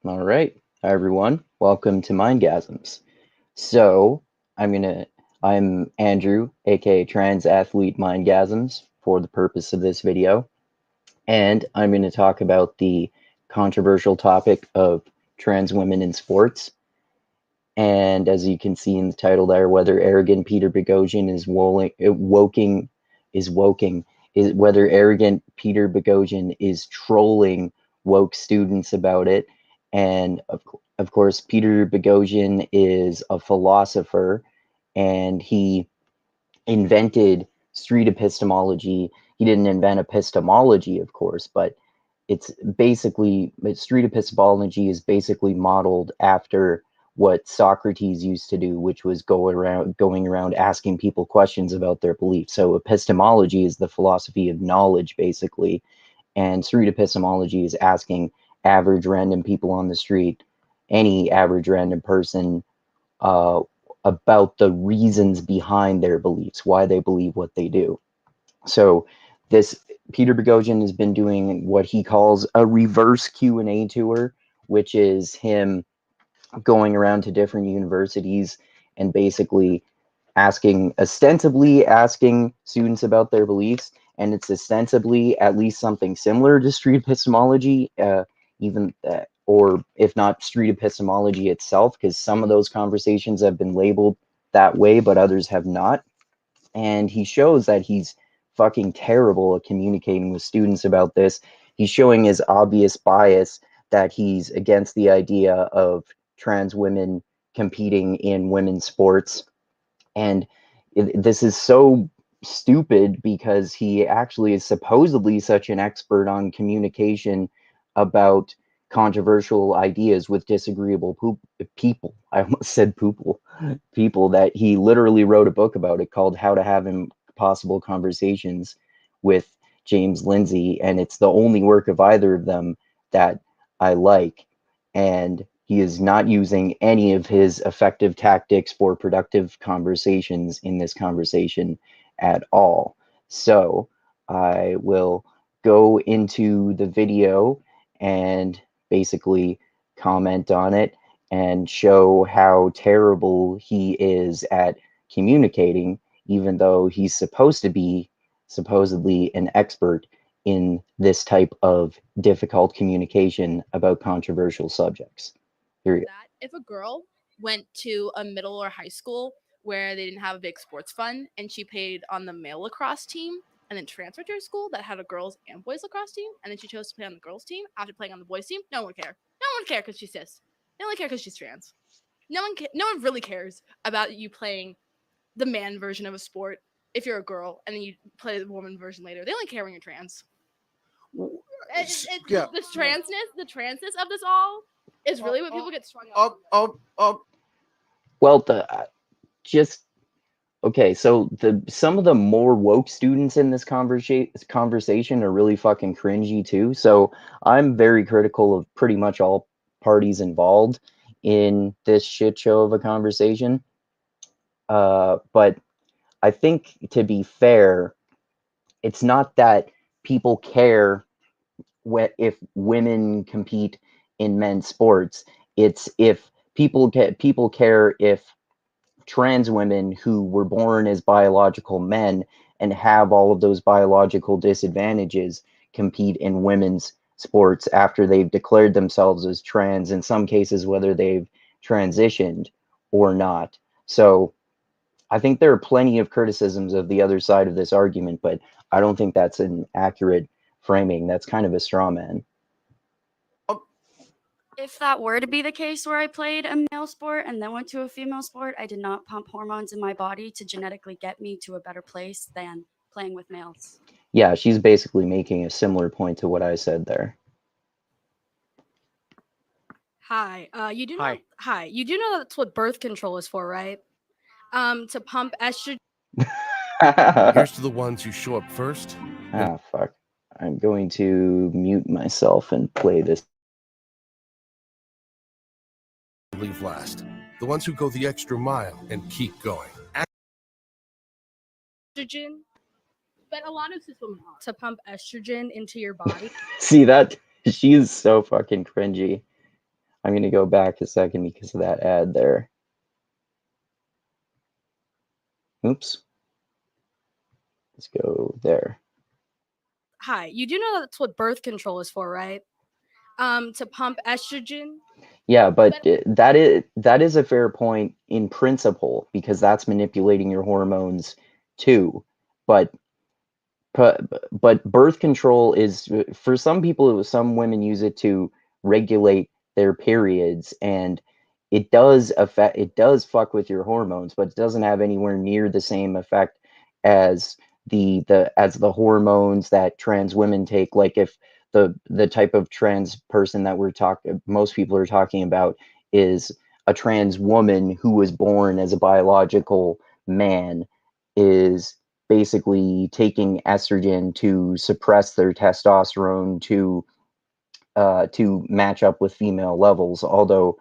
All right. Hi everyone. Welcome to Mindgasms. So I'm Andrew, aka Trans Athlete Mindgasms, for the purpose of this video, and I'm gonna talk about the controversial topic of trans women in sports. And as you can see in the title there, whether arrogant Peter Boghossian is whether arrogant Peter Boghossian is trolling woke students about it. And of course, Peter Boghossian is a philosopher, and he invented street epistemology. He didn't invent epistemology, of course, but street epistemology is basically modeled after what Socrates used to do, which was going around asking people questions about their beliefs. So epistemology is the philosophy of knowledge, basically, and street epistemology is asking average random people on the street, any average random person, uh, about the reasons behind their beliefs, why they believe what they do. So this Peter Boghossian has been doing what he calls a reverse Q&A tour, which is him going around to different universities and basically ostensibly asking students about their beliefs, and it's ostensibly at least something similar to street epistemology, or if not street epistemology itself, because some of those conversations have been labeled that way, but others have not. And he shows that he's fucking terrible at communicating with students about this. He's showing his obvious bias that he's against the idea of trans women competing in women's sports. And this is so stupid because he actually is supposedly such an expert on communication about controversial ideas with disagreeable people. I almost said poople people, that he literally wrote a book about it called How to Have Impossible Conversations with James Lindsay, and it's the only work of either of them that I like. And he is not using any of his effective tactics for productive conversations in this conversation at all. So I will go into the video and basically comment on it and show how terrible he is at communicating, even though he's supposed to be supposedly an expert in this type of difficult communication about controversial subjects. Here you go. That if a girl went to a middle or high school where they didn't have a big sports fund and she played on the male lacrosse team and then transferred to a school that had a girls and boys lacrosse team and then she chose to play on the girls team after playing on the boys team, no one would care. No one would care because she's cis. They only care because she's trans. No one really cares about you playing the man version of a sport if you're a girl and then you play the woman version later. They only care when you're trans. Yeah. The transness of this all is really what people get strung up on. Well, just okay. So some of the more woke students in this conversation are really fucking cringy too. So I'm very critical of pretty much all parties involved in this shit show of a conversation. But I think, to be fair, it's not that people care if women compete in men's sports. It's if people care if trans women who were born as biological men and have all of those biological disadvantages compete in women's sports after they've declared themselves as trans, in some cases whether they've transitioned or not. So I think there are plenty of criticisms of the other side of this argument, but I don't think that's an accurate framing. That's kind of a straw man. If that were to be the case where I played a male sport and then went to a female sport, I did not pump hormones in my body to genetically get me to a better place than playing with males. Yeah, she's basically making a similar point to what I said there. Hi. You do know. Hi. Hi. You do know that's what birth control is for, right? To pump estrogen. Here's to the ones who show up first and Fuck. I'm going to mute myself and play this. leave last. The ones who go the extra mile and keep going. But a lot of cis women are. To pump estrogen into your body. See that? She's so fucking cringy. I'm going to go back a second because of that ad there. Oops. Let's go there. Hi, you do know that's what birth control is for, right? To pump estrogen. Yeah, but that is a fair point in principle because that's manipulating your hormones too. But but birth control is for some people, some women use it to regulate their periods, and it does fuck with your hormones, but it doesn't have anywhere near the same effect as the hormones that trans women take. Like if the type of trans person that most people are talking about is a trans woman who was born as a biological man, is basically taking estrogen to suppress their testosterone to match up with female levels. Although,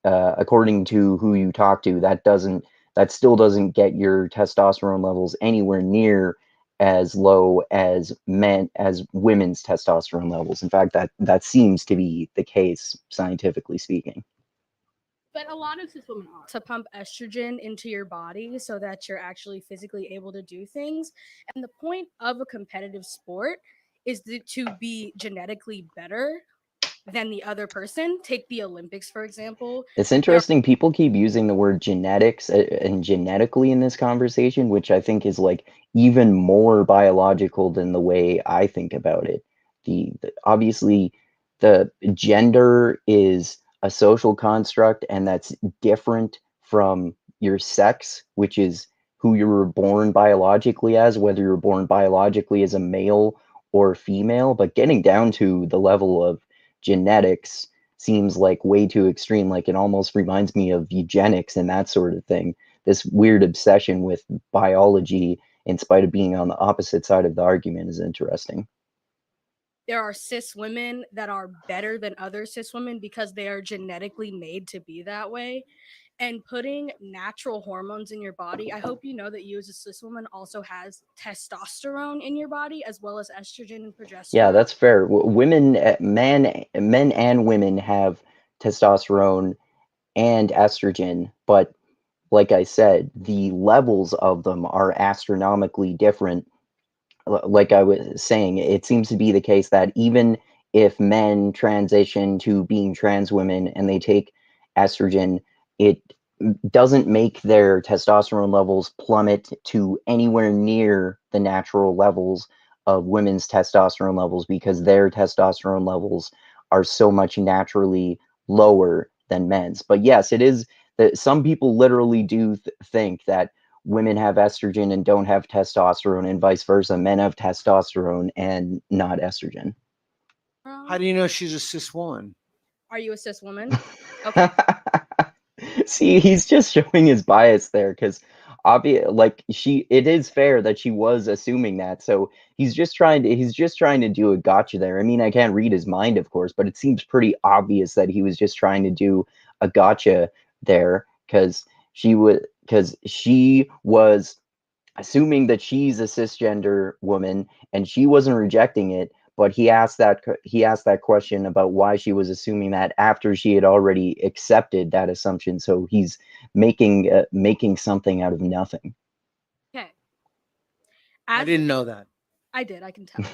according to who you talk to, that still doesn't get your testosterone levels anywhere near as low as women's testosterone levels. In fact, that seems to be the case, scientifically speaking. But a lot of cis women are. To pump estrogen into your body so that you're actually physically able to do things. And the point of a competitive sport is to be genetically better than the other person. Take the Olympics, for example. It's interesting. People keep using the word genetics and genetically in this conversation, which I think is like even more biological than the way I think about it. Obviously, the gender is a social construct, and that's different from your sex, which is who you were born biologically as, whether you were born biologically as a male or female. But getting down to the level of genetics seems like way too extreme. Like it almost reminds me of eugenics and that sort of thing. This weird obsession with biology, in spite of being on the opposite side of the argument, is interesting. There are cis women that are better than other cis women because they are genetically made to be that way. And putting natural hormones in your body, I hope you know that you as a cis woman also has testosterone in your body as well as estrogen and progesterone. Yeah, that's fair. Men and women have testosterone and estrogen, but like I said, the levels of them are astronomically different. Like I was saying, it seems to be the case that even if men transition to being trans women and they take estrogen, it doesn't make their testosterone levels plummet to anywhere near the natural levels of women's testosterone levels because their testosterone levels are so much naturally lower than men's. But yes, it is that some people literally do think that women have estrogen and don't have testosterone, and vice versa. Men have testosterone and not estrogen. How do you know she's a cis woman? Are you a cis woman? Okay. See, he's just showing his bias there because it is fair that she was assuming that. So he's just trying to do a gotcha there. I mean, I can't read his mind, of course, but it seems pretty obvious that he was just trying to do a gotcha there because she was assuming that she's a cisgender woman and she wasn't rejecting it, but he asked that question about why she was assuming that after she had already accepted that assumption. So he's making something out of nothing. Okay. I didn't know that. I did. I can tell.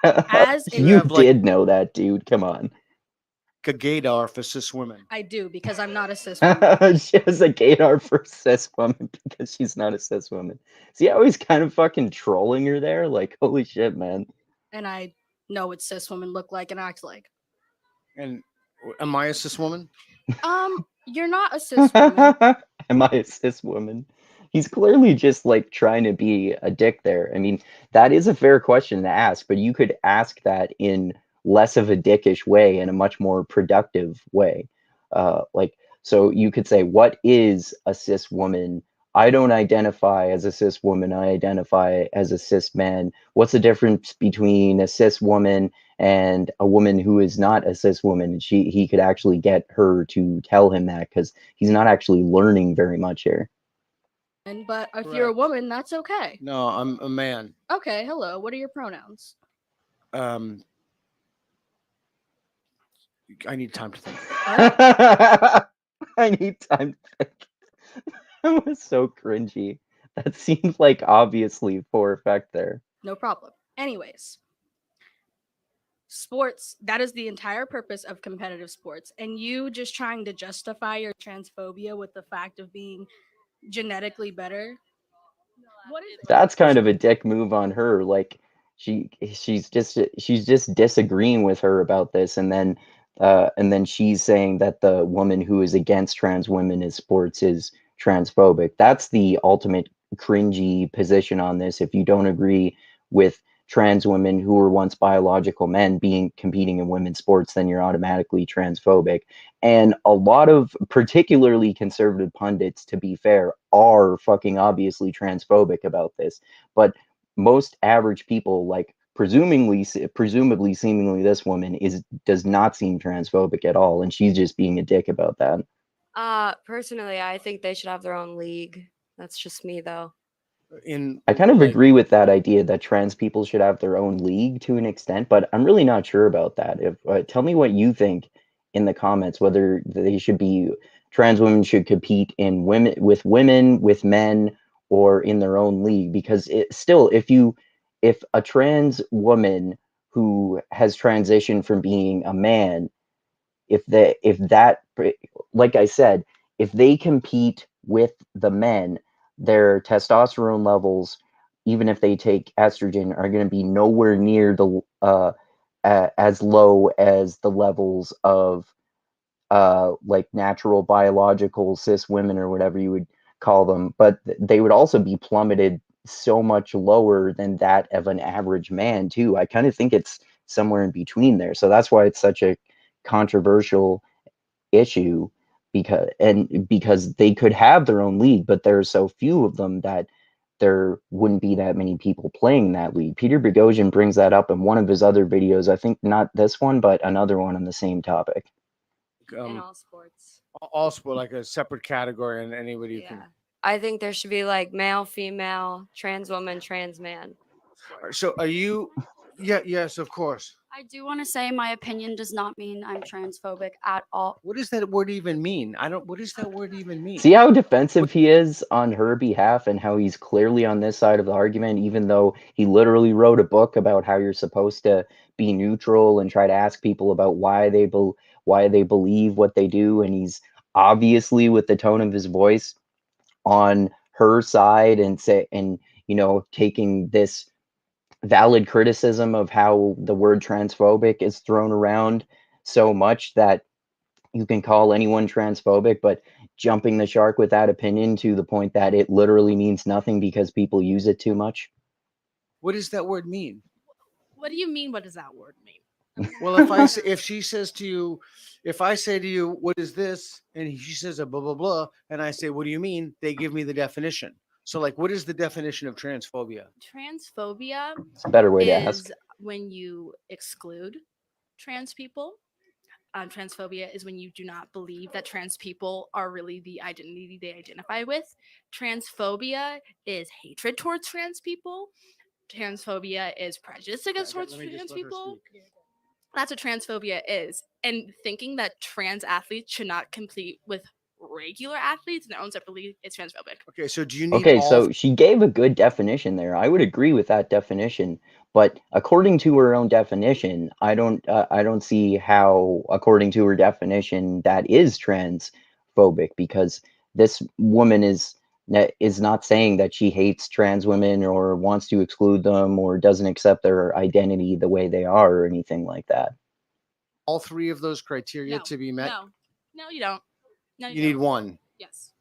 As you have, like- did know that, dude. Come on. A gaydar for cis women. I do because I'm not a cis woman. She has a gaydar for cis woman because she's not a cis woman. See, I was kind of fucking trolling her there. Like, holy shit, man. And I know what cis women look like and act like. And am I a cis woman? You're not a cis woman. Am I a cis woman? He's clearly just like trying to be a dick there. I mean, that is a fair question to ask, but you could ask that in less of a dickish way, in a much more productive way. So you could say, what is a cis woman? I don't identify as a cis woman. I identify as a cis man. What's the difference between a cis woman and a woman who is not a cis woman? He could actually get her to tell him that because he's not actually learning very much here. But if you're a woman, that's okay. No, I'm a man. Okay, hello. What are your pronouns? I need time to think. I need time to think. That was so cringy. That seemed like obviously for effect there. No problem. Anyways, sports, that is the entire purpose of competitive sports. And you just trying to justify your transphobia with the fact of being genetically better. What is it? That's kind of a dick move on her. Like she's just disagreeing with her about this, and then she's saying that the woman who is against trans women in sports is transphobic. That's the ultimate cringy position on this. If you don't agree with trans women who were once biological men being competing in women's sports, then you're automatically transphobic. And a lot of particularly conservative pundits, to be fair, are fucking obviously transphobic about this. But most average people, like presumably seemingly this woman does not seem transphobic at all, and she's just being a dick about that. Personally, I think they should have their own league. That's just me, though. I kind of agree with that idea that trans people should have their own league to an extent, but I'm really not sure about that. If tell me what you think in the comments, whether they should be trans women should compete in women, with men, or in their own league. Because still, if a trans woman who has transitioned from being a man, like I said, if they compete with the men, their testosterone levels, even if they take estrogen, are going to be nowhere near the as low as the levels of like natural biological cis women, or whatever you would call them. But they would also be plummeted so much lower than that of an average man too. I kind of think it's somewhere in between there. So that's why it's such a controversial issue, because they could have their own league, but there are so few of them that there wouldn't be that many people playing that league. Peter Boghossian brings that up in one of his other videos. I think not this one, but another one on the same topic. In all sports. All sport, like a separate category, and anybody can. I think there should be like male, female, trans woman, trans man. So are you? Yeah. Yes, of course. I do want to say my opinion does not mean I'm transphobic at all. What does that word even mean? What does that word even mean? See how defensive he is on her behalf, and how he's clearly on this side of the argument, even though he literally wrote a book about how you're supposed to be neutral and try to ask people about why they believe what they do. And he's obviously, with the tone of his voice, on her side, and taking this valid criticism of how the word transphobic is thrown around so much that you can call anyone transphobic, but jumping the shark with that opinion to the point that it literally means nothing because people use it too much. What does that word mean? What do you mean? What does that word mean? Well, if she says to you, if I say to you, what is this? And she says a blah, blah, blah. And I say, what do you mean? They give me the definition. So like, what is the definition of transphobia? Transphobia It's a better way to ask. is when you exclude trans people. Transphobia is when you do not believe that trans people are really the identity they identify with. Transphobia is hatred towards trans people. Transphobia is prejudice against trans people. That's what transphobia is. And thinking that trans athletes should not compete with regular athletes in their own separate league is transphobic. Okay, so do you need so she gave a good definition there. I would agree with that definition, but according to her own definition, I don't see how, according to her definition, that is transphobic, because this woman is not saying that she hates trans women or wants to exclude them or doesn't accept their identity the way they are or anything like that. all three of those criteria to be met? No, you don't. No, You need one. Yes.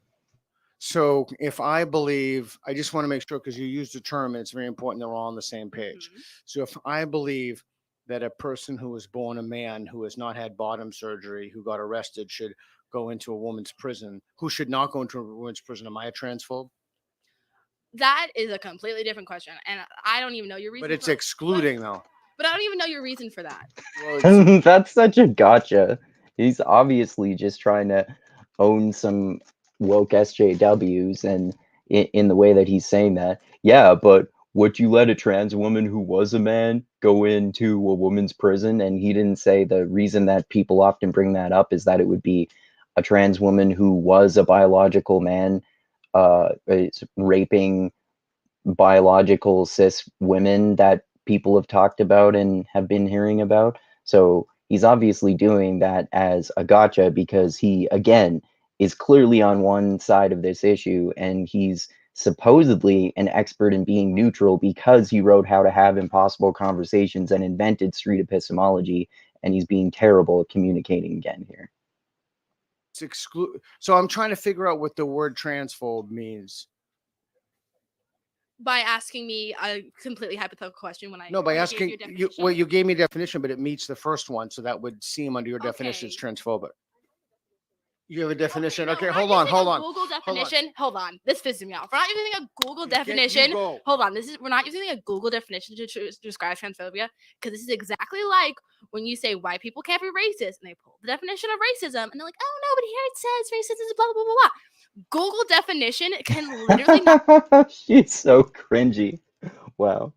So if I believe, I just want to make sure, because you used the term and it's very important that we're all on the same page. Mhm. So if I believe that a person who was born a man, who has not had bottom surgery, who got arrested, should go into a woman's prison, who should not go into a woman's prison, am I a transphobe? That is a completely different question, and I don't even know your reason. But it's excluding though. But I don't even know your reason for that. Well, That's such a gotcha. He's obviously just trying to own some woke SJWs, and in the way that he's saying that. Yeah, but would you let a trans woman who was a man go into a woman's prison? And he didn't say the reason that people often bring that up is that it would be a trans woman who was a biological man is raping biological cis women that people have talked about and have been hearing about. So he's obviously doing that as a gotcha because he, again, is clearly on one side of this issue, and he's supposedly an expert in being neutral because he wrote How to Have Impossible Conversations and invented street epistemology, and he's being terrible at communicating again here. It's so I'm trying to figure out what the word transphobe means. By asking me a completely hypothetical question when I No, by gave asking your you. definition. Well, you gave me a definition, but it meets the first one, so that would seem under your definition as Okay. transphobic. You have a definition. No, Okay, we're hold not on, using hold a on. Google definition. Hold on. This pisses me off. We're not using a Google definition. Go. Hold on. We're not using a Google definition to describe transphobia because this is exactly like when you say white people can't be racist and they pull the definition of racism and they're like, oh no, but here it says racism is blah blah blah blah blah. Google definition can literally not She's so cringy. Wow.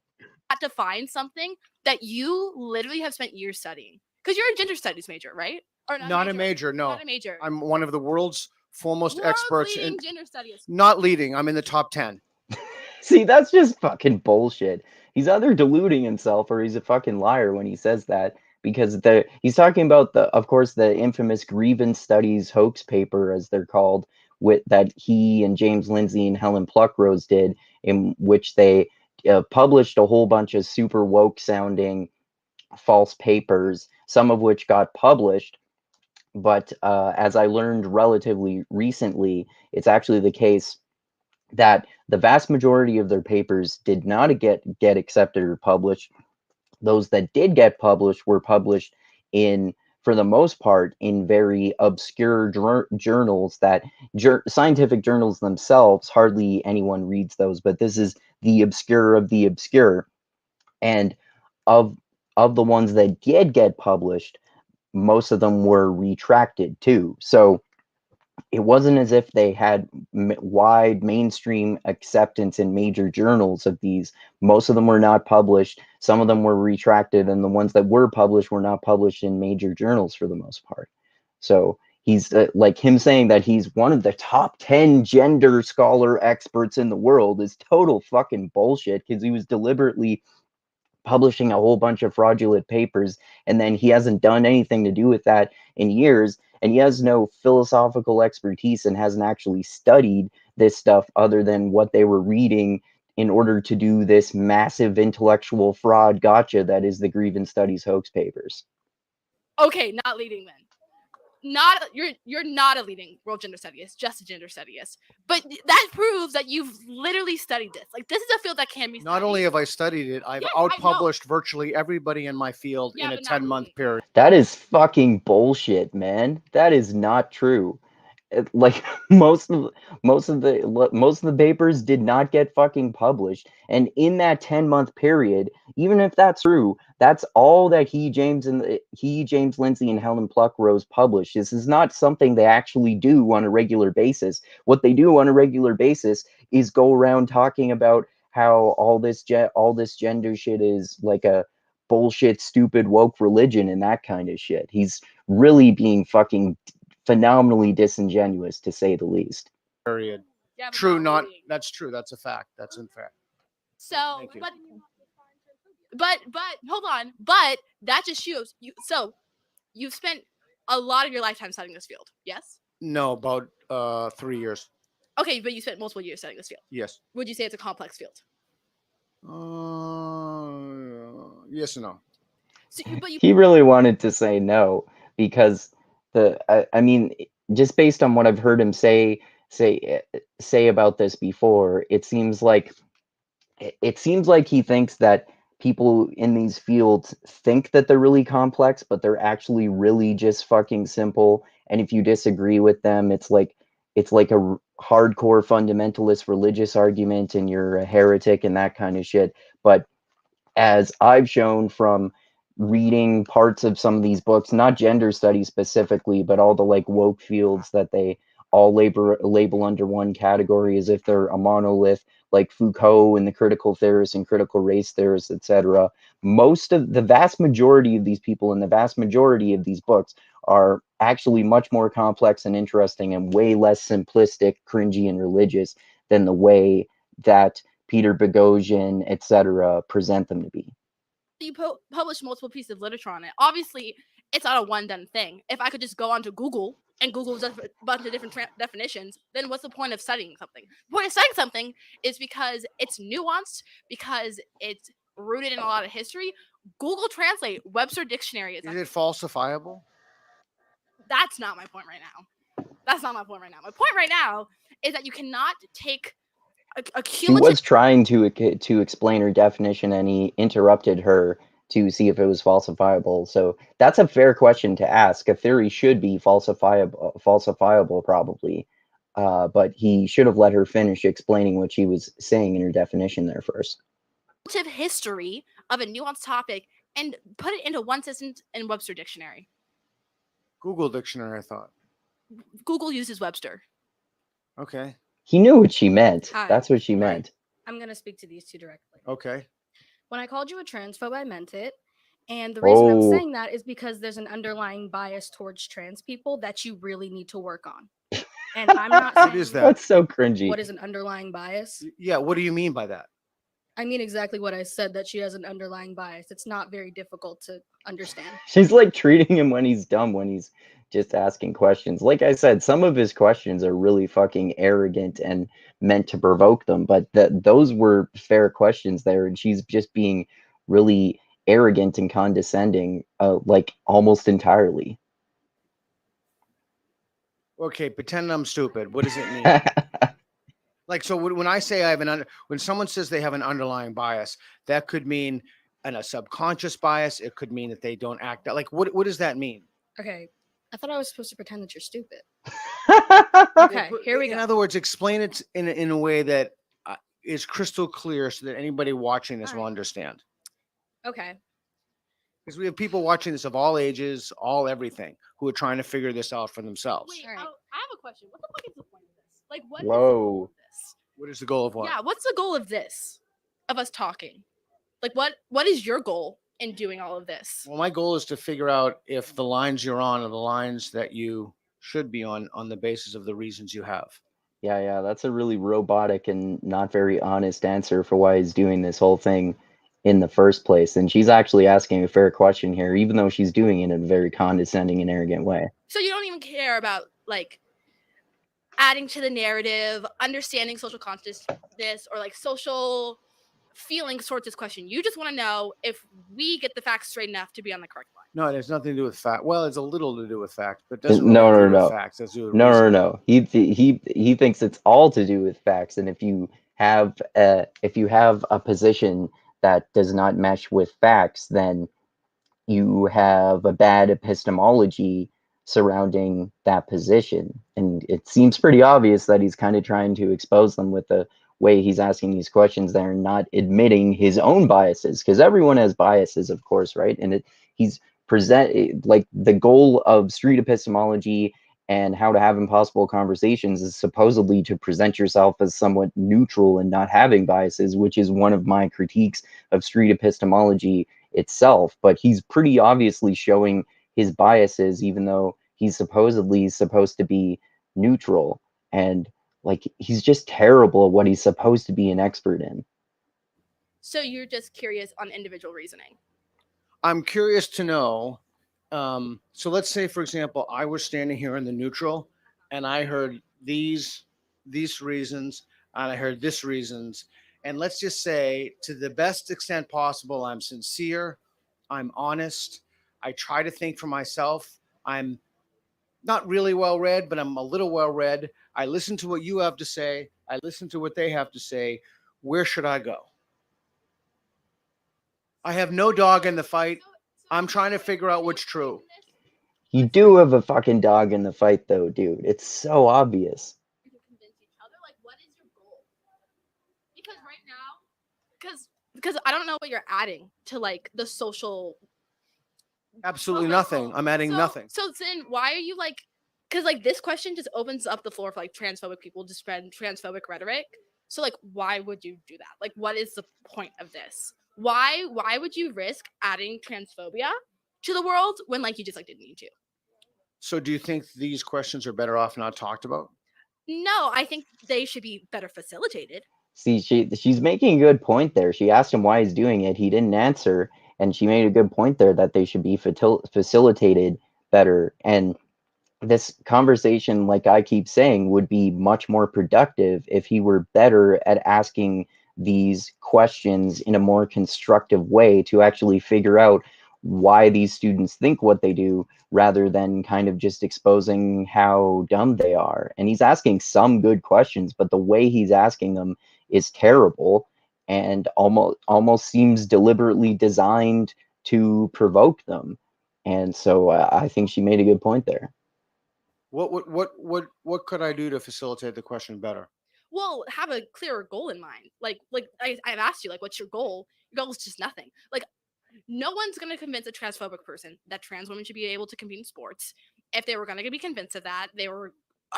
define something that you literally have spent years studying because you're a gender studies major, right? Or Not a major, no. Not a major. I'm one of the world's foremost World experts leading in. gender studies. Not leading. I'm in the top 10. See, that's just fucking bullshit. He's either deluding himself or he's a fucking liar when he says that, because he's talking about of course, the infamous grievance studies hoax paper, as they're called, that he and James Lindsay and Helen Pluckrose did, in which they published a whole bunch of super woke sounding false papers, some of which got published. But as I learned relatively recently, it's actually the case that the vast majority of their papers did not get accepted or published. Those that did get published were published in, for the most part, in very obscure journals that scientific journals themselves, hardly anyone reads those, but this is the obscure of the obscure. And of the ones that did get published, most of them were retracted too. So it wasn't as if they had wide mainstream acceptance in major journals of these. Most of them were not published. Some of them were retracted, and the ones that were published were not published in major journals for the most part. So he's like, him saying that he's one of the top 10 gender scholar experts in the world is total fucking bullshit, because he was deliberately publishing a whole bunch of fraudulent papers, and then he hasn't done anything to do with that in years, and he has no philosophical expertise and hasn't actually studied this stuff other than what they were reading in order to do this massive intellectual fraud gotcha that is the grievance studies hoax papers. Okay, not leading then. Not you're not a leading world gender studies, just a gender studies. But that proves that you've literally studied this. Like, this is a field that can be studied. Not only have I studied it, I've Yes, I know. outpublished virtually everybody in my field Yeah, in a but not 10-month really. period. That is fucking bullshit, man. That is not true. Like, most of the papers did not get fucking published, and in that 10-month period, even if that's true, that's all that James Lindsay and Helen Pluckrose published. This is not something they actually do on a regular basis. What they do on a regular basis is go around talking about how all this gender shit is like a bullshit, stupid, woke religion and that kind of shit. He's really being fucking phenomenally disingenuous, to say the least. Period. Yeah, but True, not leading. that's true. That's a fact. That's in fact. So, Thank you. but hold on. But that just shows you. So, you've spent a lot of your lifetime studying this field. Yes. No, about 3 years. Okay, but you spent multiple years studying this field. Yes. Would you say it's a complex field? Yes and no. So, but you He really wanted to say no, because I mean, just based on what I've heard him say about this before, it seems like he thinks that people in these fields think that they're really complex, but they're actually really just fucking simple. And if you disagree with them, it's like a hardcore fundamentalist religious argument, and you're a heretic and that kind of shit. But as I've shown from reading parts of some of these books, not gender studies specifically, but all the like woke fields that they all label under one category as if they're a monolith, like Foucault and the critical theorists and critical race theorists, etc. Most of the vast majority of these people and the vast majority of these books are actually much more complex and interesting and way less simplistic, cringy, and religious than the way that Peter Boghossian, etc., present them to be. You publish multiple pieces of literature on it. Obviously, it's not a one-done thing. If I could just go onto Google and Google a bunch of different definitions, then what's the point of studying something? The point of studying something is because it's nuanced, because it's rooted in a lot of history. Google Translate, Webster Dictionary Is it falsifiable? That's not my point right now. That's not my point right now. My point right now is that you cannot take a She cumulative. was trying to explain her definition, and he interrupted her to see if it was falsifiable. So that's a fair question to ask. A theory should be falsifiable probably, but he should have let her finish explaining what she was saying in her definition there first. History of a nuanced topic and put it into one sentence in Webster Dictionary. Google Dictionary, I thought. Google uses Webster. Okay. He knew what she meant. Hi. That's what she meant. I'm going to speak to these two directly. Okay. When I called you a transphobe, I meant it. And the reason I'm Oh. saying that is because there's an underlying bias towards trans people that you really need to work on. And I'm not saying What is that? That's so cringy. what is an underlying bias. Yeah, what do you mean by that? I mean exactly what I said, that she has an underlying bias. It's not very difficult to understand. She's like treating him when he's dumb, when he's just asking questions. Like I said, some of his questions are really fucking arrogant and meant to provoke them, but those were fair questions there, and she's just being really arrogant and condescending, like almost entirely. Okay, pretend I'm stupid. What does it mean? Like, so when I say I have when someone says they have an underlying bias, that could mean a subconscious bias. It could mean that they don't act out. Like, what does that mean? Okay. I thought I was supposed to pretend that you're stupid. Okay. Okay, here we In go. other words, explain it in a way that is crystal clear so that anybody watching this will Alright. understand. Okay. Because we have people watching this of all ages, all everything, who are trying to figure this out for themselves. Wait, Alright. I have a question. What the fuck is the point of this? Like, what is the goal of this? What is the goal of what? Yeah, what's the goal of this? Of us talking? Like, what is your goal in doing all of this? Well, my goal is to figure out if the lines you're on are the lines that you should be on the basis of the reasons you have. Yeah, that's a really robotic and not very honest answer for why he's doing this whole thing in the first place. And she's actually asking a fair question here, even though she's doing it in a very condescending and arrogant way. So you don't even care about, like, adding to the narrative, understanding social consciousness, or like social feelings towards this question. You just want to know if we get the facts straight enough to be on the correct line. No, it has nothing to do with fact. Well, it's a little to do with fact, but it doesn't No, really have to do no, with no. facts. It has to do with No. reasoning. He thinks it's all to do with facts, and if you have a position that does not mesh with facts, then you have a bad epistemology surrounding that position. And it seems pretty obvious that he's kind of trying to expose them with the way he's asking these questions there, and not admitting his own biases, because everyone has biases, of course, right? And he's like the goal of street epistemology and how to have impossible conversations is supposedly to present yourself as somewhat neutral and not having biases, which is one of my critiques of street epistemology itself. But he's pretty obviously showing his biases, even though he's supposedly supposed to be neutral. And like, he's just terrible at what he's supposed to be an expert in. So you're just curious on individual reasoning. I'm curious to know. So let's say, for example, I was standing here in the neutral, and I heard these reasons, and I heard this reasons, and let's just say, to the best extent possible, I'm sincere, I'm honest, I try to think for myself. I'm not really well read, but I'm a little well read. I listen to what you have to say. I listen to what they have to say. Where should I go? I have no dog in the fight. I'm trying to figure out what's true. You do have a fucking dog in the fight, though, dude. It's so obvious. To convince each other, like, what is your goal? Because right now, because I don't know what you're adding to, like, the social. Absolutely Okay, nothing. cool. I'm adding So- nothing. So then, why are you like because like this question just opens up the floor for like transphobic people to spread transphobic rhetoric. So like, why would you do that? Like, what is the point of this? Why would you risk adding transphobia to the world when like you just like didn't need to? So do you think these questions are better off not talked about? No, I think they should be better facilitated. See, she's making a good point there. She asked him why he's doing it. He didn't answer, and she made a good point there that they should be facilitated better. And this conversation, like I keep saying, would be much more productive if he were better at asking these questions in a more constructive way to actually figure out why these students think what they do rather than kind of just exposing how dumb they are. And he's asking some good questions, but the way he's asking them is terrible and almost seems deliberately designed to provoke them. And so I think she made a good point there. What could I do to facilitate the question better? Well, have a clearer goal in mind. Like I've asked you, like, what's your goal? Your goal is just nothing. Like, no one's gonna convince a transphobic person that trans women should be able to compete in sports. If they were gonna be convinced of that, they were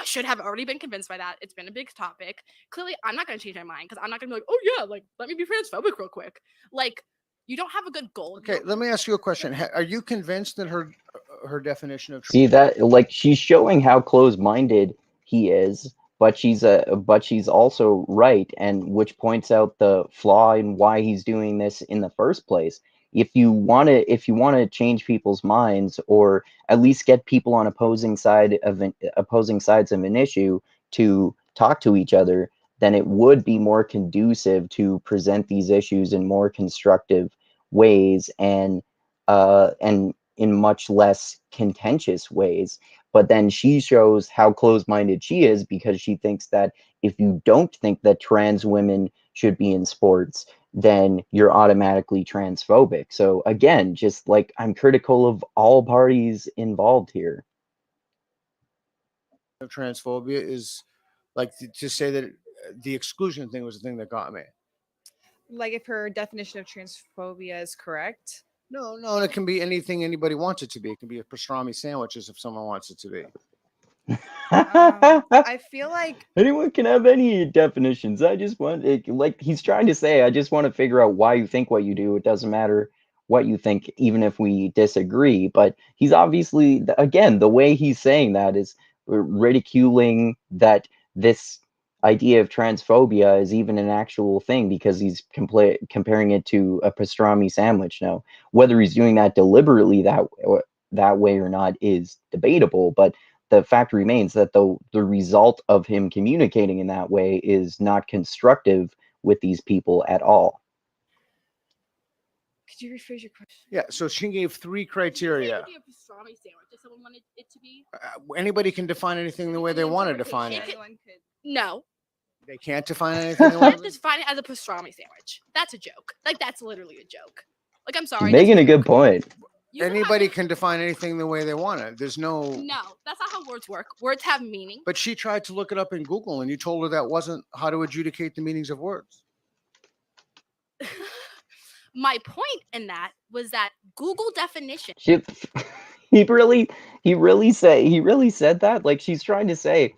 should have already been convinced by that. It's been a big topic. Clearly, I'm not gonna change my mind because I'm not gonna be like, oh yeah, like let me be transphobic real quick. Like, you don't have a good goal. Okay, let me ask you a question. Are you convinced that her definition of See that, like, she's showing how close-minded he is, but she's also right, and which points out the flaw in why he's doing this in the first place. If you want to change people's minds, or at least get people on opposing sides of an issue to talk to each other, then it would be more conducive to present these issues in more constructive ways and in much less contentious ways. But then she shows how close-minded she is because she thinks that if you don't think that trans women should be in sports, then you're automatically transphobic. So again, just like, I'm critical of all parties involved here. of transphobia is like to say that the exclusion thing was the thing that got me. Like if her definition of transphobia is correct. No, and it can be anything anybody wants it to be. It can be a pastrami sandwiches if someone wants it to be. I feel like anyone can have any definitions. I just want it, like he's trying to say, I just want to figure out why you think what you do. It doesn't matter what you think, even if we disagree. But he's obviously, again, the way he's saying that is ridiculing that this idea of transphobia is even an actual thing because he's comparing it to a pastrami sandwich. Now, whether he's doing that deliberately that way or not is debatable, but the fact remains that the result of him communicating in that way is not constructive with these people at all. Could you rephrase your question? Yeah, so she gave 3 criteria. It could be a pastrami sandwich if someone wanted it to be. Anybody can define anything the way they want to define it. Anyone could. No, They can't define anything. you can't just define it as a pastrami sandwich. That's a joke. Like, that's literally a joke. Like, I'm sorry. He's making a good point. Anybody can define anything the way they want it. There's no. No, that's not how words work. Words have meaning. But she tried to look it up in Google, and you told her that wasn't how to adjudicate the meanings of words. My point in that was that Google definition. He really said that. Like, she's trying to say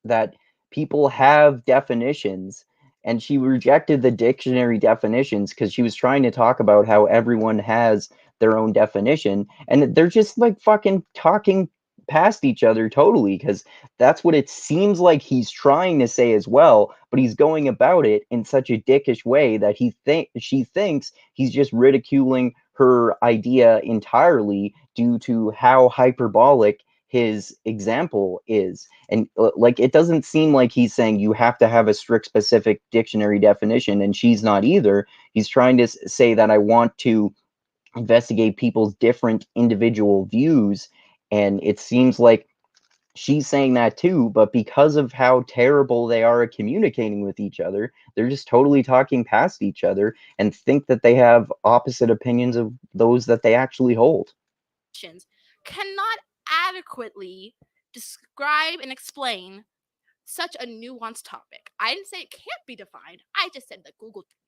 that people have definitions, and she rejected the dictionary definitions because she was trying to talk about how everyone has their own definition, and they're just like fucking talking past each other totally, because that's what it seems like he's trying to say as well, but he's going about it in such a dickish way that she thinks he's just ridiculing her idea entirely due to how hyperbolic his example is. And like, it doesn't seem like he's saying you have to have a strict specific dictionary definition, and she's not either. He's trying to say that I want to investigate people's different individual views, and it seems like she's saying that too, but because of how terrible they are at communicating with each other, they're just totally talking past each other and think that they have opposite opinions of those that they actually hold. Cannot adequately describe and explain such a nuanced topic. I didn't say it can't be defined. I just said that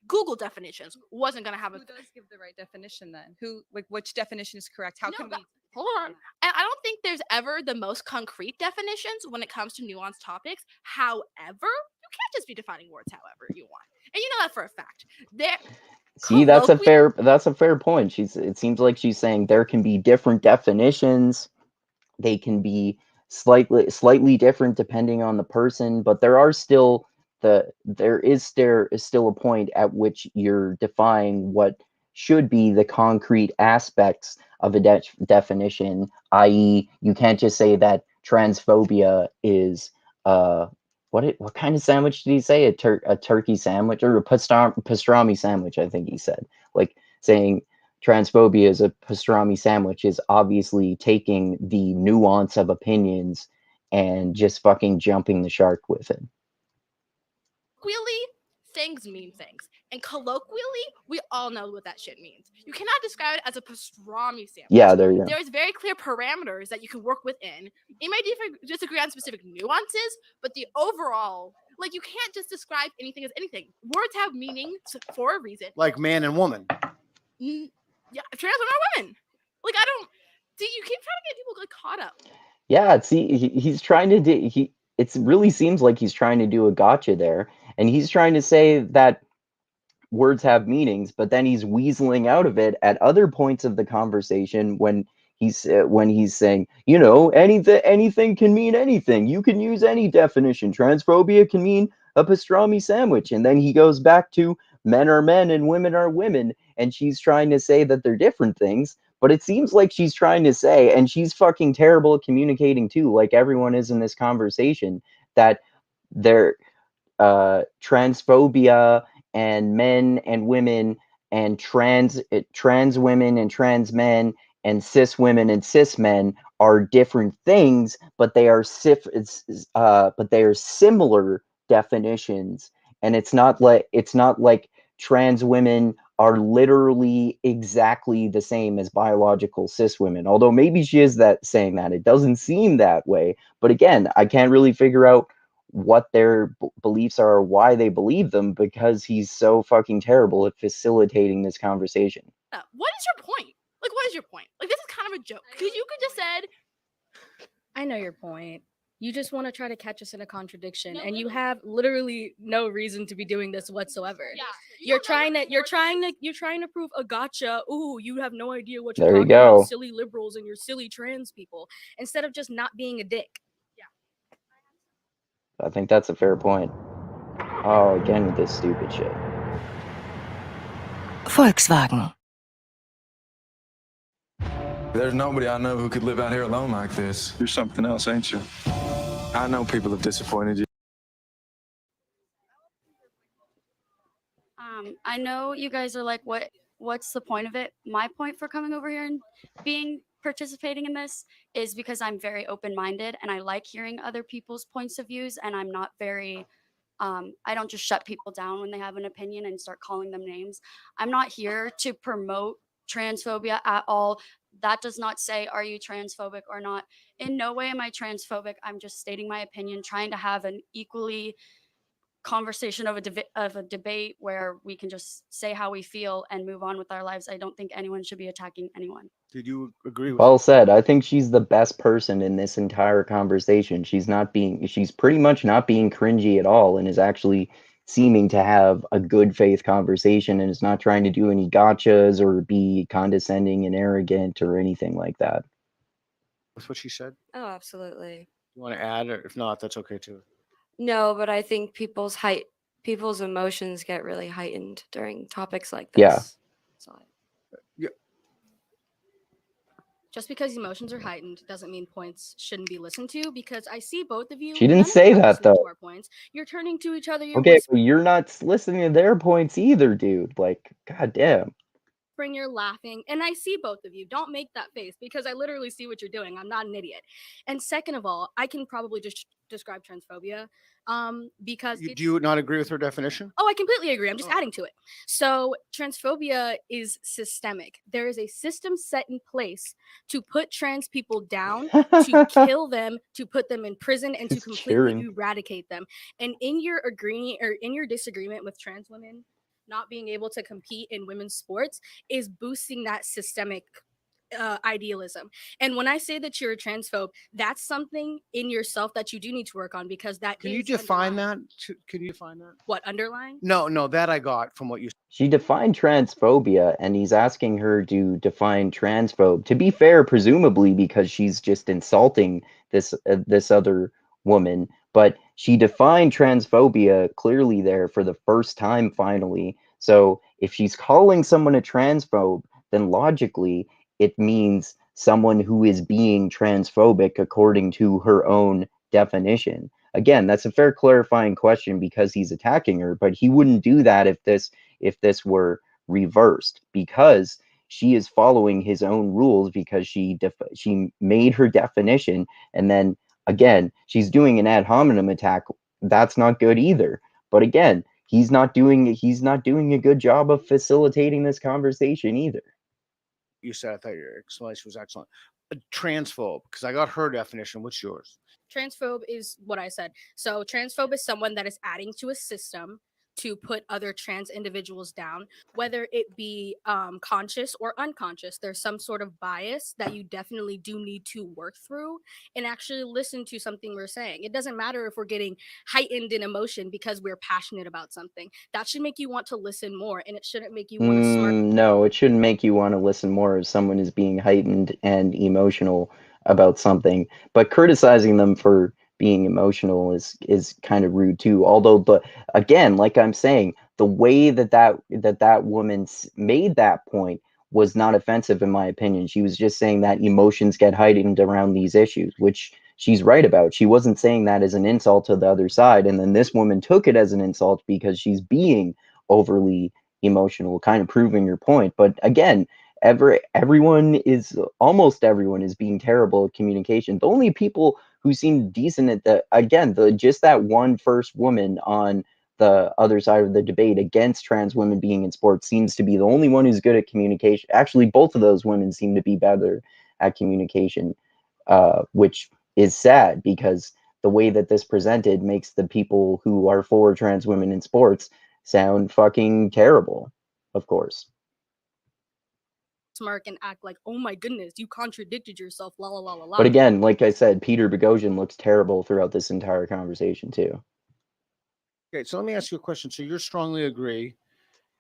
Google definitions wasn't going to have Who does give the right definition then? Who, like, which definition is correct? How can we? Hold on. And I don't think there's ever the most concrete definitions when it comes to nuanced topics. However, you can't just be defining words however you want. And you know that for a fact. There See, that's a fair point. It seems like she's saying there can be different definitions. They can be slightly different depending on the person, but there is still a point at which you're defining what should be the concrete aspects of a definition, i.e., you can't just say that transphobia is what kind of sandwich did he say? A turkey sandwich or a pastrami sandwich, I think he said. Like saying transphobia is a pastrami sandwich is obviously taking the nuance of opinions and just fucking jumping the shark with it. Colloquially, things mean things. And colloquially, we all know what that shit means. You cannot describe it as a pastrami sandwich. Yeah, there you go. There's very clear parameters that you can work within. You may disagree on specific nuances, but the overall, like, you can't just describe anything as anything. Words have meaning for a reason. Like man and woman. Yeah, trans women are women. Like, I don't see. You keep trying to get people like caught up. Yeah, see, he's trying to do. It really seems like he's trying to do a gotcha there, and he's trying to say that words have meanings, but then he's weaseling out of it at other points of the conversation when he's saying, you know, anything can mean anything. You can use any definition. Transphobia can mean a pastrami sandwich, and then he goes back to men are men and women are women, and she's trying to say that they're different things. But it seems like she's trying to say, and she's fucking terrible at communicating too, like everyone is in this conversation, that they're transphobia and men and women and trans women and trans men and cis women and cis men are different things, but they are similar definitions. And it's not like trans women are literally exactly the same as biological cis women. Although maybe she is saying that. It doesn't seem that way. But again, I can't really figure out what their beliefs are or why they believe them because he's so fucking terrible at facilitating this conversation. What is your point? Like, what is your point? Like, this is kind of a joke. Because you could just said, I know your point. You just want to try to catch us in a contradiction, and you have literally no reason to be doing this whatsoever. Yeah, you're trying to prove a gotcha. Ooh, you have no idea what you're talking about, silly liberals and your silly trans people, instead of just not being a dick. I think that's a fair point. Oh, again with this stupid shit. Volkswagen. There's nobody I know who could live out here alone like this. You're something else, ain't you? I know people have disappointed you. I know you guys are like, what's the point of it? My point for coming over here and participating in this is because I'm very open-minded and I like hearing other people's points of views, and I'm not very I don't just shut people down when they have an opinion and start calling them names. I'm not here to promote transphobia at all. That does not say, are you transphobic or not? In no way am I transphobic. I'm just stating my opinion, trying to have an equally conversation of a debate where we can just say how we feel and move on with our lives. I don't think anyone should be attacking anyone. Did you agree with Well said. I think she's the best person in this entire conversation. She's pretty much not being cringy at all and is actually seeming to have a good faith conversation and is not trying to do any gotchas or be condescending and arrogant or anything like that. That's what she said? Oh, absolutely. You want to add, or if not, that's okay too. No, but I think people's emotions get really heightened during topics like this. Yeah. Just because emotions are heightened doesn't mean points shouldn't be listened to, because I see both of you. She didn't say that, though. To our points. You're turning to each other. Okay, but you're not listening to their points either, dude. Like, goddamn. You're laughing, and I see both of you. Don't make that face, because I literally see what you're doing. I'm not an idiot. And second of all, I can probably just describe transphobia because do you not agree with her definition? Oh, I completely agree. I'm just adding to it. So transphobia is systemic. There is a system set in place to put trans people down, to kill them, to put them in prison, and to completely eradicate them. And in your disagreement with trans women not being able to compete in women's sports is boosting that systemic idealism. And when I say that you're a transphobe, that's something in yourself that you do need to work on, because that Can you is define underlying. that? Can you define that? What, underlying? No, that I got from what you. She defined transphobia, and he's asking her to define transphobe. To be fair, presumably because she's just insulting this other woman, but she defined transphobia clearly there for the first time finally. So if she's calling someone a transphobe, then logically it means someone who is being transphobic according to her own definition. Again, that's a fair clarifying question because he's attacking her, but he wouldn't do that if this were reversed, because she is following his own rules because she made her definition, and then again she's doing an ad hominem attack. That's not good either. But again, he's not doing a good job of facilitating this conversation either. You said, I thought your explanation was excellent. A transphobe, because I got her definition. What's yours? Transphobe is what I said. So transphobe is someone that is adding to a system to put other trans individuals down, whether it be conscious or unconscious. There's some sort of bias that you definitely do need to work through and actually listen to something we're saying. It doesn't matter if we're getting heightened in emotion because we're passionate about something. That should make you want to listen more, and it shouldn't make you want to smirk. No, it shouldn't make you want to listen more if someone is being heightened and emotional about something. But criticizing them for being emotional is kind of rude too. Although, but again, like I'm saying, the way that woman made that point was not offensive in my opinion. She was just saying that emotions get heightened around these issues, which she's right about. She wasn't saying that as an insult to the other side, and then this woman took it as an insult because she's being overly emotional, kind of proving your point. But again, almost everyone is being terrible at communication. The only people who seem decent at just that one first woman on the other side of the debate against trans women being in sports seems to be the only one who's good at communication. Actually, both of those women seem to be better at communication, which is sad because the way that this presented makes the people who are for trans women in sports sound fucking terrible, of course. Smirk and act like, oh my goodness, you contradicted yourself, la la la la la. But again, like I said, Peter Boghossian looks terrible throughout this entire conversation too. Okay, so let me ask you a question. So you strongly agree.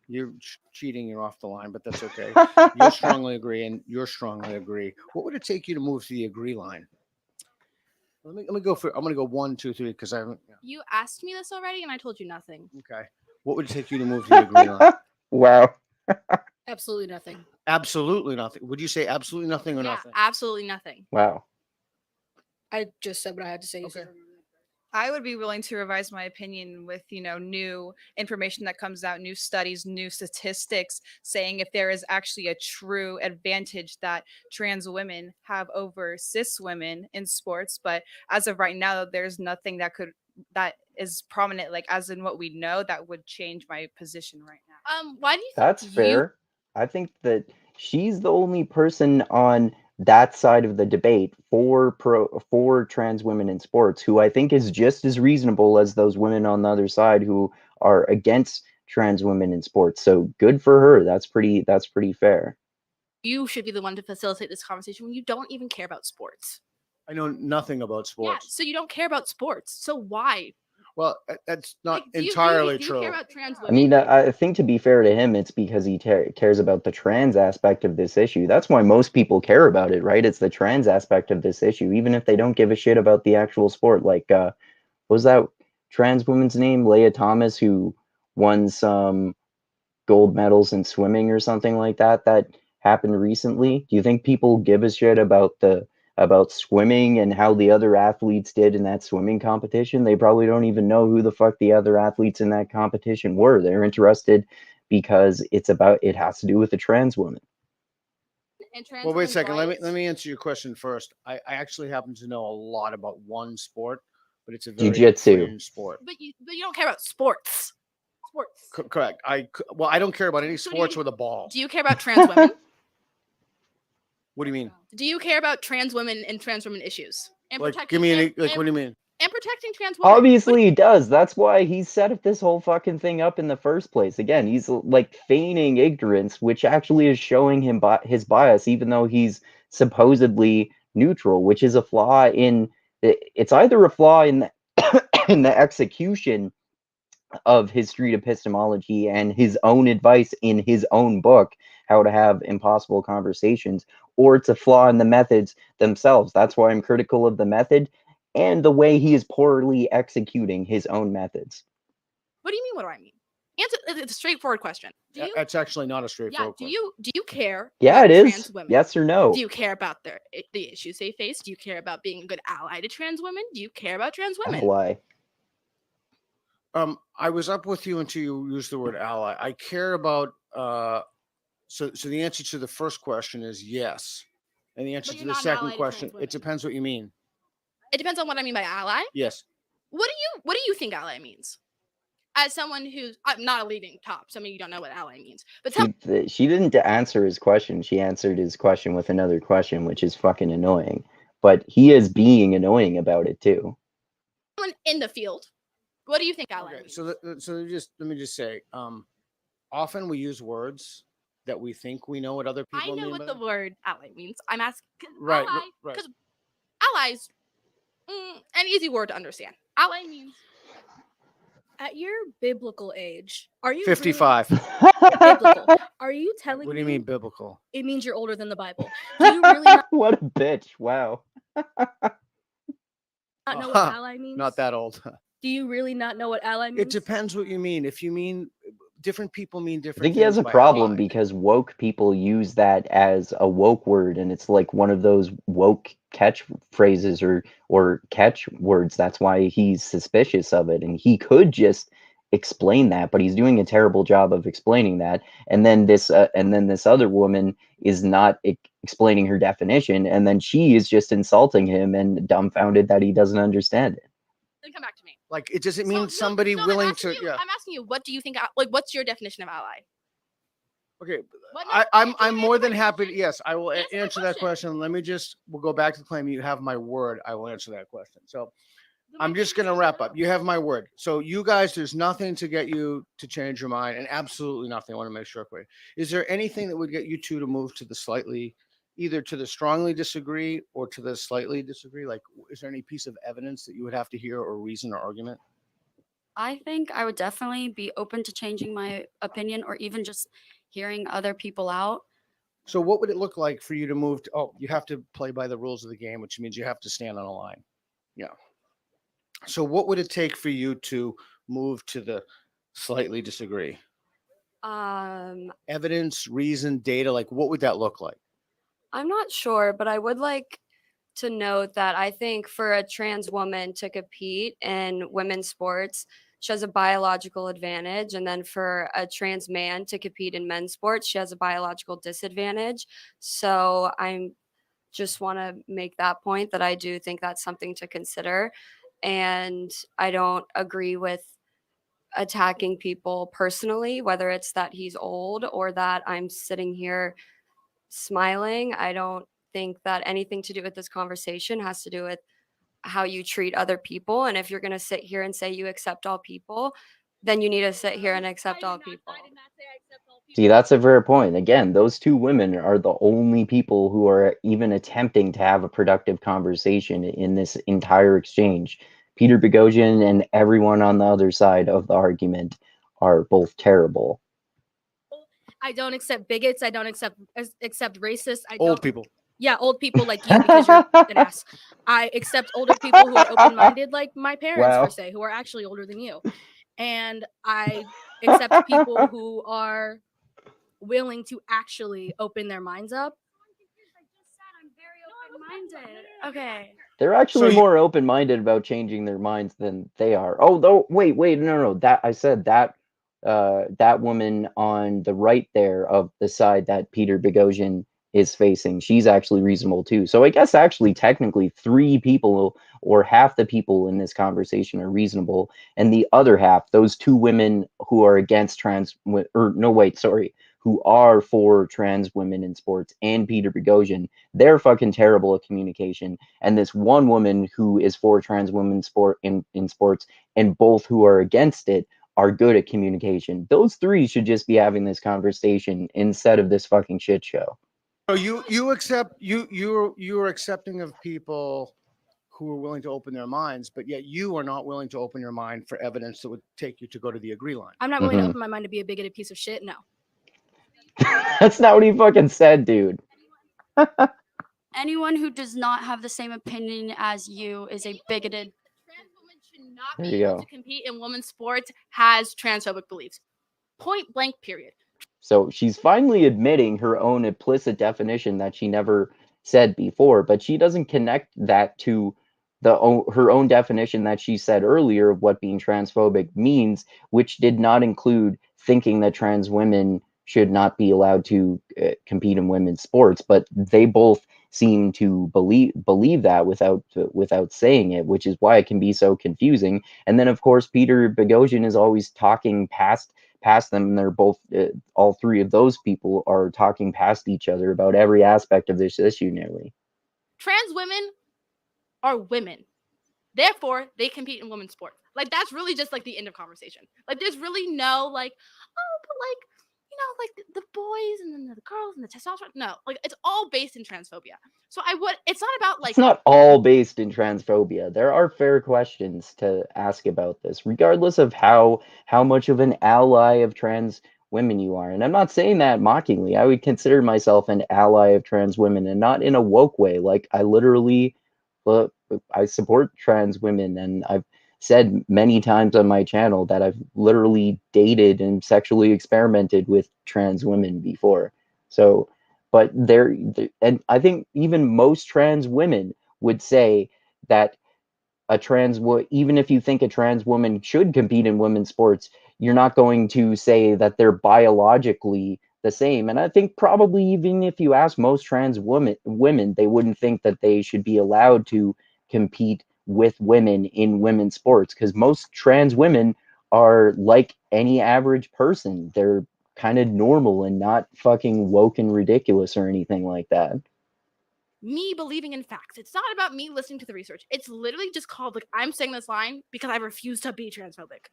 You're cheating. You're off the line, but that's okay. You strongly agree, and you're strongly agree. What would it take you to move to the agree line? Let me go for. I'm going to go 1, 2, 3 because I haven't. Yeah. You asked me this already, and I told you nothing. Okay. What would it take you to move to the agree line? Wow. Absolutely nothing. Absolutely nothing. Would you say absolutely nothing or nothing? Absolutely nothing. Wow. I just said what I had to say. Okay. I would be willing to revise my opinion with, new information that comes out, new studies, new statistics saying if there is actually a true advantage that trans women have over cis women in sports. But as of right now, there's nothing that is prominent, like as in what we know, that would change my position right now. Why do you think That's fair. I think that she's the only person on that side of the debate for trans women in sports who I think is just as reasonable as those women on the other side who are against trans women in sports. So good for her. That's pretty fair. you should be the one to facilitate this conversation when you don't even care about sports? I know nothing about Yeah, sports. so you don't care about sports. So why? Well, that's not Do you entirely care true. about trans I women? mean, I think to be fair to him, it's because he cares about the trans aspect of this issue. That's why most people care about it, right? It's the trans aspect of this issue, even if they don't give a shit about the actual sport. Like, what was that trans woman's name? Leah Thomas, who won some gold medals in swimming or something like that. That happened recently. Do you think people give a shit about swimming and how the other athletes did in that swimming competition? They probably don't even know who the fuck the other athletes in that competition were. They're interested because it has to do with a trans woman. Well, wait a second. Let me answer your question first. I actually happen to know a lot about one sport, but it's a very Jiu-jitsu. fringe sport. But you don't care about sports. Correct. I don't care about any sports with a ball. Do you care about trans women? What do you mean? Do you care about trans women and trans women issues? And Like, protecting give me and- any. Like, and- what do you mean? and protecting trans women. Obviously he does. That's why he set this whole fucking thing up in the first place. Again, he's like feigning ignorance, which actually is showing him his bias, even though he's supposedly neutral, which is a flaw in it's either a flaw in the, in the execution of his street epistemology and his own advice in his own book, How to Have Impossible Conversations, or it's a flaw in the methods themselves. That's why I'm critical of the method and the way he is poorly executing his own methods. What do you mean? What do I mean? Answer. It's a straightforward question. Do you? That's actually not a straightforward Yeah. question. Do you care? Yeah, about it trans is. women? Yes or no? Do you care about the issues they face? Do you care about being a good ally to trans women? Do you care about trans women? Ally. I was up with you until you used the word ally. I care about so the answer to the first question is yes. And the answer But to you're the not an ally second to question, trans women. it depends what you mean. It depends on what I mean by ally. Yes. What do you think ally means? As someone who's I'm not a leading top, some of you don't know what ally means. But She didn't answer his question. She answered his question with another question, which is fucking annoying. But he is being annoying about it too. someone in the field, what do you think ally Okay. means? So just let me just say, often we use words that we think we know what other people I know mean what by the them. word ally means. I'm asking Right, ally right. because allies, an easy word to understand. Ally means At your biblical age, are you 55. biblical? Are you telling What do you mean biblical? it means you're older than the Bible? Do you really not What a bitch. Wow. know what ally means? Not that old. Do you really not know what ally means? It depends what you mean. If you mean different people mean I different think he has things a by problem ally. because woke people use that as a woke word, and it's like one of those woke catchphrases or catch words. That's why he's suspicious of it, and he could just explain that, but he's doing a terrible job of explaining that. And then this other woman is not explaining her definition, and then she is just insulting him and dumbfounded that he doesn't understand it. then come back to me. Like, it doesn't mean So, somebody I'm willing asking to. you, Yeah. I'm asking you, what do you think? Like, what's your definition of ally? Okay. What, no, I'm answer more my than happy. question. Yes, I will Answer my answer that question. question. We'll go back to the claim. You have my word. I will answer that question. So Then I'm why just can't going to you wrap answer up. You have my word. So you guys, there's nothing to get you to change your mind, and absolutely nothing. I want to make sure clear. Is there anything that would get you two to move to the slightly, either to the strongly disagree or to the slightly disagree? Like, is there any piece of evidence that you would have to hear or reason or argument? I think I would definitely be open to changing my opinion or even just hearing other people out. So what would it look like for you to move to, oh, you have to play by the rules of the game, which means you have to stand on a line. Yeah. So what would it take for you to move to the slightly disagree? Evidence, reason, data, like what would that look like? I'm not sure, but I would like to note that I think for a trans woman to compete in women's sports, she has a biological advantage. And then for a trans man to compete in men's sports, she has a biological disadvantage. So I'm just want to make that point that I do think that's something to consider. And I don't agree with attacking people personally, whether it's that he's old or that I'm sitting here smiling. I don't think that anything to do with this conversation has to do with how you treat other people. And if you're going to sit here and say you accept all people, then you need to sit here and accept all people. See, that's a fair point. Again, those two women are the only people who are even attempting to have a productive conversation in this entire exchange. Peter Boghossian and everyone on the other side of the argument are both terrible. I don't accept bigots. I don't accept racists. Old people. Yeah, old people like you because you're an ass. I accept older people who are open-minded, like my parents, Wow. per se, who are actually older than you. And I accept people who are willing to actually open their minds up. Okay. They're actually more open-minded about changing their minds than they are. Oh, though, wait, no. That I said that that woman on the right there of the side that Peter Boghossian is facing, she's actually reasonable too. So I guess actually technically 3 people or half the people in this conversation are reasonable, and the other half, those 2 women who are against who who are for trans women in sports and Peter Boghossian, they're fucking terrible at communication. And this one woman who is for trans women in sports, and both who are against it are good at communication. Those three should just be having this conversation instead of this fucking shit show. So you're accepting of people who are willing to open their minds, but yet you are not willing to open your mind for evidence that would take you to go to the agree line. I'm not willing to open my mind to be a bigoted piece of shit. No. That's not what he fucking said, dude. Anyone who does not have the same opinion as you is a bigoted. Trans women should not There be you able go. to compete in women's sports has transphobic beliefs. Point blank, period. So she's finally admitting her own implicit definition that she never said before, but she doesn't connect that to her own definition that she said earlier of what being transphobic means, which did not include thinking that trans women should not be allowed to compete in women's sports. But they both seem to believe that without saying it, which is why it can be so confusing. And then, of course, Peter Boghossian is always talking past them, and they're both all three of those people are talking past each other about every aspect of this issue nearly. Trans women are women. Therefore, they compete in women's sports. Like, that's really just like the end of conversation. Like, there's really no like, oh, but like, you know, like the boys and then the girls and the testosterone. No, like it's all based in transphobia. So it's not about like. It's not all based in transphobia. There are fair questions to ask about this, regardless of how much of an ally of trans women you are. And I'm not saying that mockingly. I would consider myself an ally of trans women, and not in a woke way. Like, I literally, I support trans women, and I've said many times on my channel that I've literally dated and sexually experimented with trans women before. So, but and I think even most trans women would say that even if you think a trans woman should compete in women's sports, you're not going to say that they're biologically the same. And I think probably even if you ask most trans women, they wouldn't think that they should be allowed to compete with women in women's sports, because most trans women are like any average person. They're kind of normal and not fucking woke and ridiculous or anything like that. Me believing in facts. It's not about me listening to the research. It's literally just called like I'm saying this line because I refuse to be transphobic.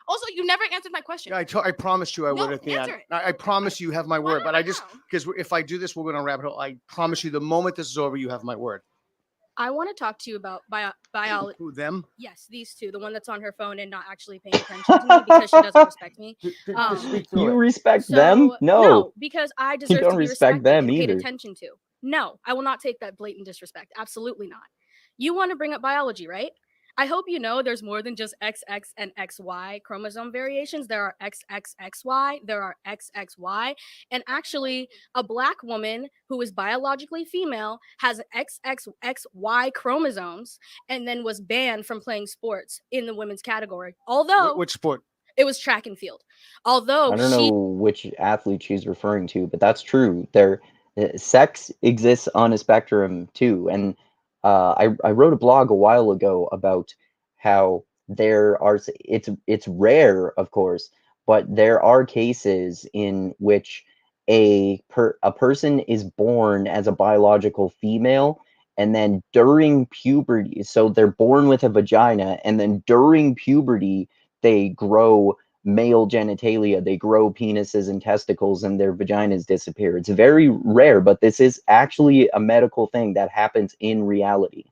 Also, you never answered my question. Yeah, I promised you I would at the end. Answer it. I promise you have my word, but I just, because if I do this, we're going to wrap it up. I promise you the moment this is over, you have my word. I want to talk to you about biology. Who, them? Yes, these two. The one that's on her phone and not actually paying attention to me because she doesn't respect me. You respect them? No, because I deserve don't to be respect respected them and paid either. attention to. No, I will not take that blatant disrespect. Absolutely not. You want to bring up biology, right? I hope you know there's more than just XX and XY chromosome variations. There are XXXY, there are XXY, and actually a Black woman who is biologically female has XXXY chromosomes and then was banned from playing sports in the women's category. Although Which sport? It was track and field. Although I don't know which athlete she's referring to, but that's true. Sex exists on a spectrum too, and I wrote a blog a while ago about how it's rare, of course, but there are cases in which a person is born as a biological female, and then during puberty, so they're born with a vagina, and then during puberty they grow male genitalia, they grow penises and testicles, and their vaginas disappear. It's very rare, but this is actually a medical thing that happens in reality.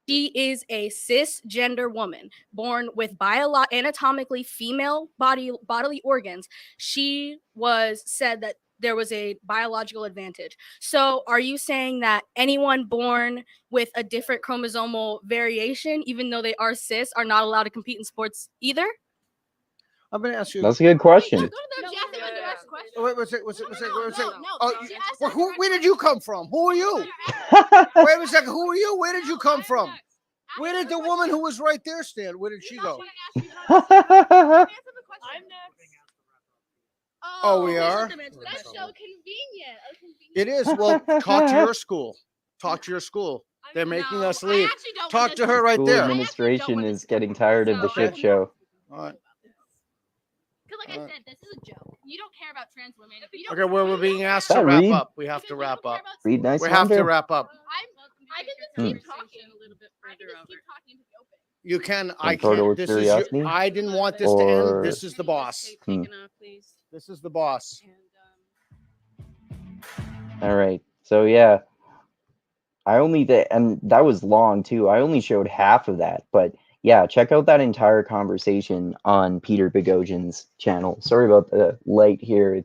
she is a cisgender woman born with anatomically female bodily organs. She was said that there was a biological advantage. So are you saying that anyone born with a different chromosomal variation, even though they are cis, are not allowed to compete in sports either? I'm going to ask you. That's a good question. Wait a second. Where did you come from? Who are you? Wait a second. Who are you? Where did you come from? Where did the woman who was right there stand? Where did she go? I'm next. Oh, we are? That's so convenient. It is. Well, talk to your school. Talk to your school. They're making us leave. Talk to her right School there. administration is getting tired of the shit show. All right. like I said, this is a joke. You don't care about trans women. Okay, we're being asked to That wrap Reed? up. We have to wrap up. Reed, nice We have to wonder. wrap up. I can just keep talking a little bit further. I can just keep talking to the open. You can. I Rhetorical can't. This is your. curiosity? I didn't want this to Or- end. This is the boss. This is the boss. All right. So yeah, I only did, and that was long too. I only showed half of that, but yeah, check out that entire conversation on Peter Boghossian's channel. Sorry about the light here.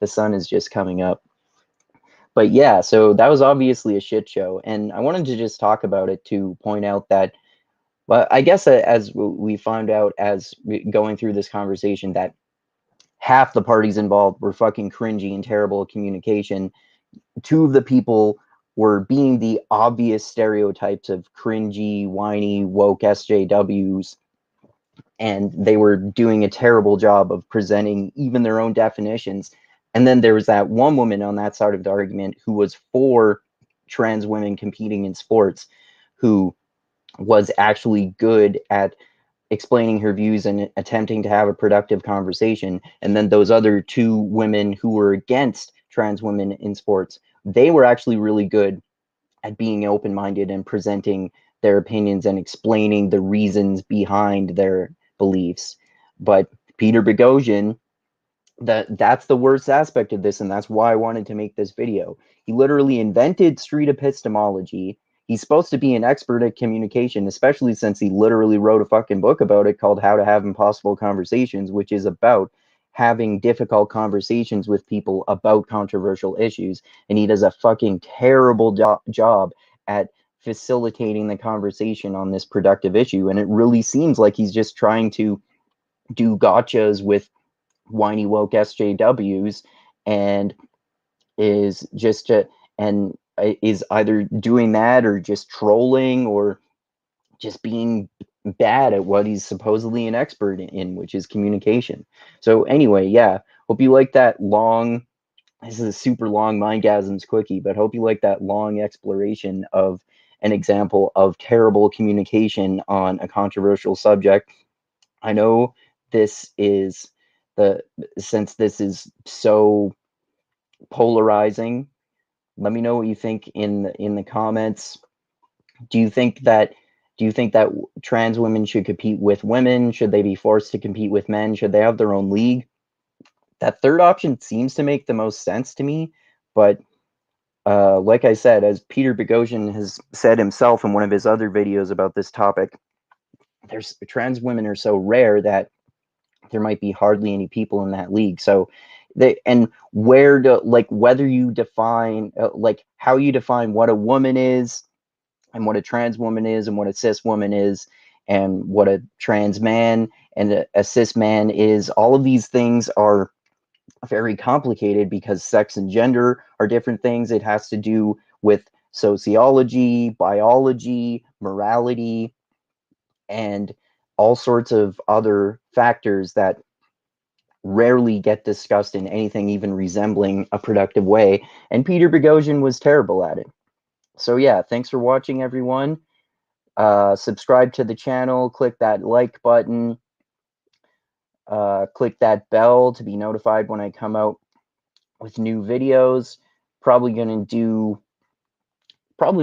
The sun is just coming up. But yeah, so that was obviously a shit show, and I wanted to just talk about it to point out that, well, I guess as we found out as going through this conversation, that half the parties involved were fucking cringy and terrible at communication. Two of the people were being the obvious stereotypes of cringy, whiny, woke SJWs, and they were doing a terrible job of presenting even their own definitions. And then there was that one woman on that side of the argument who was for trans women competing in sports, who was actually good at explaining her views and attempting to have a productive conversation. And then those other two women who were against trans women in sports, they were actually really good at being open-minded and presenting their opinions and explaining the reasons behind their beliefs. But Peter Boghossian, that's the worst aspect of this, and that's why I wanted to make this video. He literally invented street epistemology. He's supposed to be an expert at communication, especially since he literally wrote a fucking book about it called How to Have Impossible Conversations, which is about having difficult conversations with people about controversial issues. And he does a fucking terrible job at facilitating the conversation on this productive issue. And it really seems like he's just trying to do gotchas with whiny woke SJWs, and is just and is either doing that or just trolling or just being bad at what he's supposedly an expert in, which is communication. So anyway, yeah, hope you like that long, this is a super long Mindgasms Quickie, but hope you like that long exploration of an example of terrible communication on a controversial subject. I know this is since this is so polarizing, let me know what you think in the comments. Do you think that trans women should compete with women? Should they be forced to compete with men? Should they have their own league? That third option seems to make the most sense to me, but like I said, as Peter Boghossian has said himself in one of his other videos about this topic, trans women are so rare that there might be hardly any people in that league. So whether you define how you define what a woman is and what a trans woman is and what a cis woman is and what a trans man and a cis man is, all of these things are very complicated because sex and gender are different things. It has to do with sociology, biology, morality, and all sorts of other factors that rarely get discussed in anything even resembling a productive way. And Peter Boghossian was terrible at it. So yeah, thanks for watching, everyone. Subscribe to the channel, click that like button, click that bell to be notified when I come out with new videos. Probably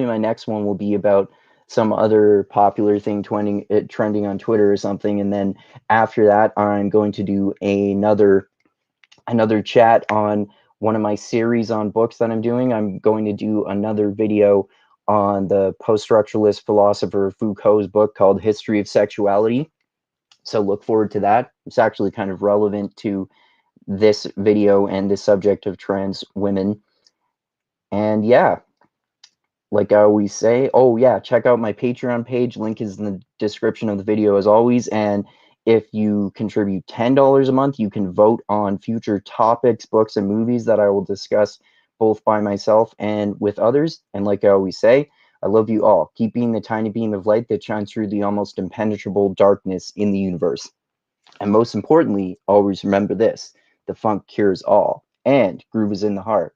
my next one will be about some other popular thing trending on Twitter or something, and then after that I'm going to do another chat on one of my series on books that I'm doing. I'm going to do another video on the post-structuralist philosopher Foucault's book called History of Sexuality. So look forward to that. It's actually kind of relevant to this video and the subject of trans women. And yeah, like I always say, oh yeah, check out my Patreon page. Link is in the description of the video as always. And if you contribute $10 a month, you can vote on future topics, books, and movies that I will discuss both by myself and with others. And like I always say, I love you all. Keep being the tiny beam of light that shines through the almost impenetrable darkness in the universe. And most importantly, always remember this: the funk cures all, and groove is in the heart.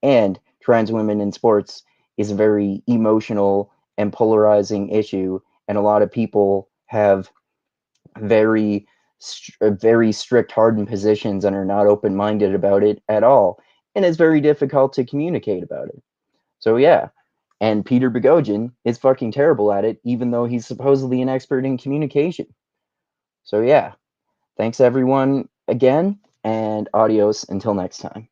And trans women in sports is a very emotional and polarizing issue, and a lot of people have very very strict, hardened positions and are not open-minded about it at all. And it's very difficult to communicate about it. So yeah. And Peter Boghossian is fucking terrible at it, even though he's supposedly an expert in communication. So yeah. Thanks everyone again, and adios until next time.